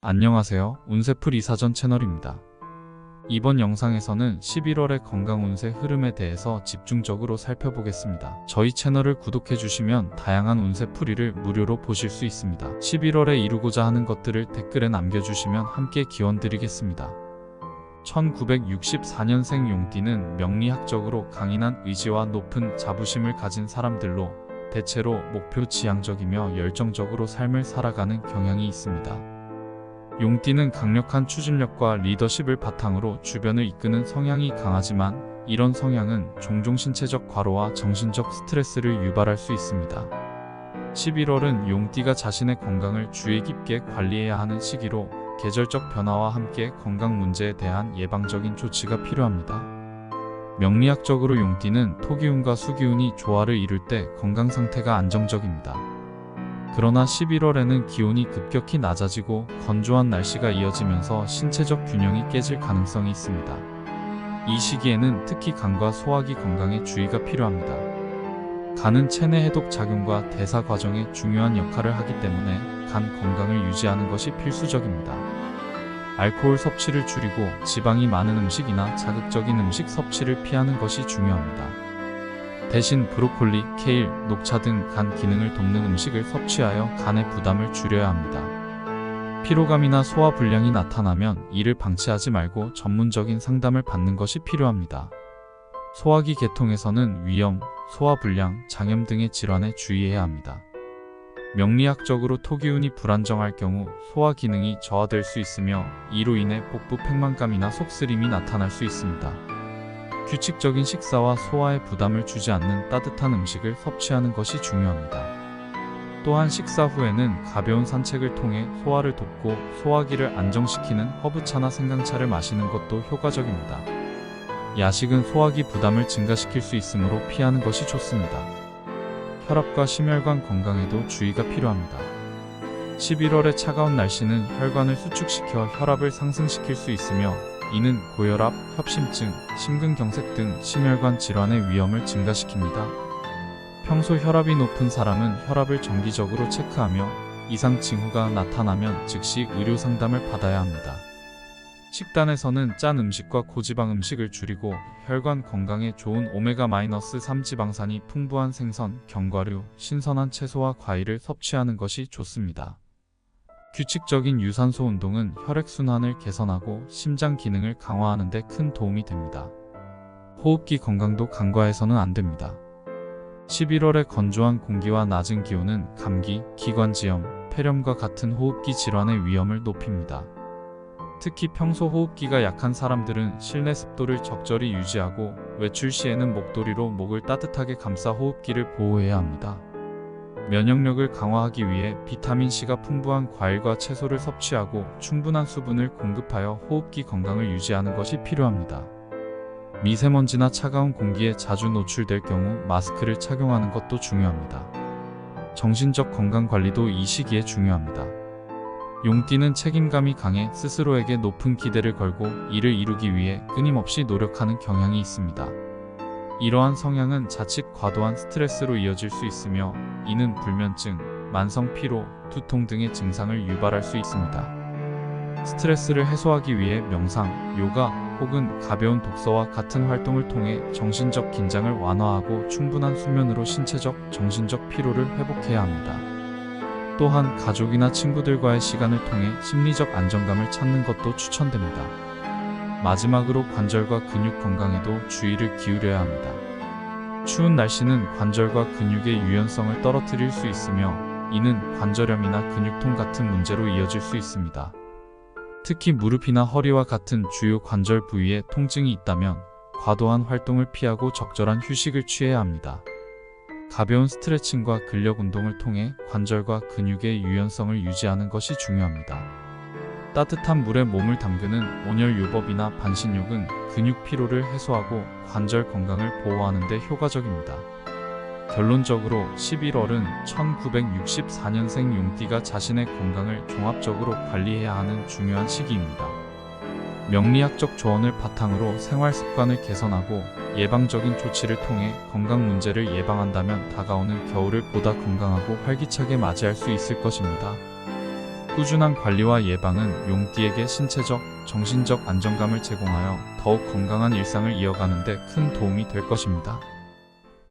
안녕하세요. 운세풀 이사전 채널입니다. 이번 영상에서는 11월의 건강 운세 흐름에 대해서 집중적으로 살펴보겠습니다. 저희 채널을 구독해주시면 다양한 운세풀이를 무료로 보실 수 있습니다. 11월에 이루고자 하는 것들을 댓글에 남겨주시면 함께 기원드리겠습니다. 1964년생 용띠는 명리학적으로 강인한 의지와 높은 자부심을 가진 사람들로 대체로 목표 지향적이며 열정적으로 삶을 살아가는 경향이 있습니다. 용띠는 강력한 추진력과 리더십을 바탕으로 주변을 이끄는 성향이 강하지만 이런 성향은 종종 신체적 과로와 정신적 스트레스를 유발할 수 있습니다. 11월은 용띠가 자신의 건강을 주의 깊게 관리해야 하는 시기로 계절적 변화와 함께 건강 문제에 대한 예방적인 조치가 필요합니다. 명리학적으로 용띠는 토기운과 수기운이 조화를 이룰 때 건강 상태가 안정적입니다. 그러나 11월에는 기온이 급격히 낮아지고 건조한 날씨가 이어지면서 신체적 균형이 깨질 가능성이 있습니다. 이 시기에는 특히 간과 소화기 건강에 주의가 필요합니다. 간은 체내 해독 작용과 대사 과정에 중요한 역할을 하기 때문에 간 건강을 유지하는 것이 필수적입니다. 알코올 섭취를 줄이고 지방이 많은 음식이나 자극적인 음식 섭취를 피하는 것이 중요합니다. 대신 브로콜리, 케일, 녹차 등 간 기능을 돕는 음식을 섭취하여 간의 부담을 줄여야 합니다. 피로감이나 소화 불량이 나타나면 이를 방치하지 말고 전문적인 상담을 받는 것이 필요합니다. 소화기 계통에서는 위염, 소화불량, 장염 등의 질환에 주의해야 합니다. 명리학적으로 토기운이 불안정할 경우 소화 기능이 저하될 수 있으며 이로 인해 복부 팽만감이나 속쓰림이 나타날 수 있습니다. 규칙적인 식사와 소화에 부담을 주지 않는 따뜻한 음식을 섭취하는 것이 중요합니다. 또한 식사 후에는 가벼운 산책을 통해 소화를 돕고 소화기를 안정시키는 허브차나 생강차를 마시는 것도 효과적입니다. 야식은 소화기 부담을 증가시킬 수 있으므로 피하는 것이 좋습니다. 혈압과 심혈관 건강에도 주의가 필요합니다. 11월의 차가운 날씨는 혈관을 수축시켜 혈압을 상승시킬 수 있으며 이는 고혈압, 협심증, 심근경색 등 심혈관 질환의 위험을 증가시킵니다. 평소 혈압이 높은 사람은 혈압을 정기적으로 체크하며 이상 징후가 나타나면 즉시 의료 상담을 받아야 합니다. 식단에서는 짠 음식과 고지방 음식을 줄이고 혈관 건강에 좋은 오메가-3 지방산이 풍부한 생선, 견과류, 신선한 채소와 과일을 섭취하는 것이 좋습니다. 규칙적인 유산소 운동은 혈액순환을 개선하고 심장 기능을 강화하는 데 큰 도움이 됩니다. 호흡기 건강도 간과해서는 안 됩니다. 11월의 건조한 공기와 낮은 기온은 감기, 기관지염, 폐렴과 같은 호흡기 질환의 위험을 높입니다. 특히 평소 호흡기가 약한 사람들은 실내 습도를 적절히 유지하고 외출 시에는 목도리로 목을 따뜻하게 감싸 호흡기를 보호해야 합니다. 면역력을 강화하기 위해 비타민C가 풍부한 과일과 채소를 섭취하고 충분한 수분을 공급하여 호흡기 건강을 유지하는 것이 필요합니다. 미세먼지나 차가운 공기에 자주 노출될 경우 마스크를 착용하는 것도 중요합니다. 정신적 건강 관리도 이 시기에 중요합니다. 용띠는 책임감이 강해 스스로에게 높은 기대를 걸고 이를 이루기 위해 끊임없이 노력하는 경향이 있습니다. 이러한 성향은 자칫 과도한 스트레스로 이어질 수 있으며 이는 불면증, 만성 피로, 두통 등의 증상을 유발할 수 있습니다. 스트레스를 해소하기 위해 명상, 요가 혹은 가벼운 독서와 같은 활동을 통해 정신적 긴장을 완화하고 충분한 수면으로 신체적, 정신적 피로를 회복해야 합니다. 또한 가족이나 친구들과의 시간을 통해 심리적 안정감을 찾는 것도 추천됩니다. 마지막으로 관절과 근육 건강에도 주의를 기울여야 합니다. 추운 날씨는 관절과 근육의 유연성을 떨어뜨릴 수 있으며 이는 관절염이나 근육통 같은 문제로 이어질 수 있습니다. 특히 무릎이나 허리와 같은 주요 관절 부위에 통증이 있다면 과도한 활동을 피하고 적절한 휴식을 취해야 합니다. 가벼운 스트레칭과 근력 운동을 통해 관절과 근육의 유연성을 유지하는 것이 중요합니다. 따뜻한 물에 몸을 담그는 온열요법이나 반신욕은 근육 피로를 해소하고 관절 건강을 보호하는 데 효과적입니다. 결론적으로 11월은 1964년생 용띠가 자신의 건강을 종합적으로 관리해야 하는 중요한 시기입니다. 명리학적 조언을 바탕으로 생활 습관을 개선하고 예방적인 조치를 통해 건강 문제를 예방한다면 다가오는 겨울을 보다 건강하고 활기차게 맞이할 수 있을 것입니다. 꾸준한 관리와 예방은 용띠에게 신체적, 정신적 안정감을 제공하여 더욱 건강한 일상을 이어가는 데 큰 도움이 될 것입니다.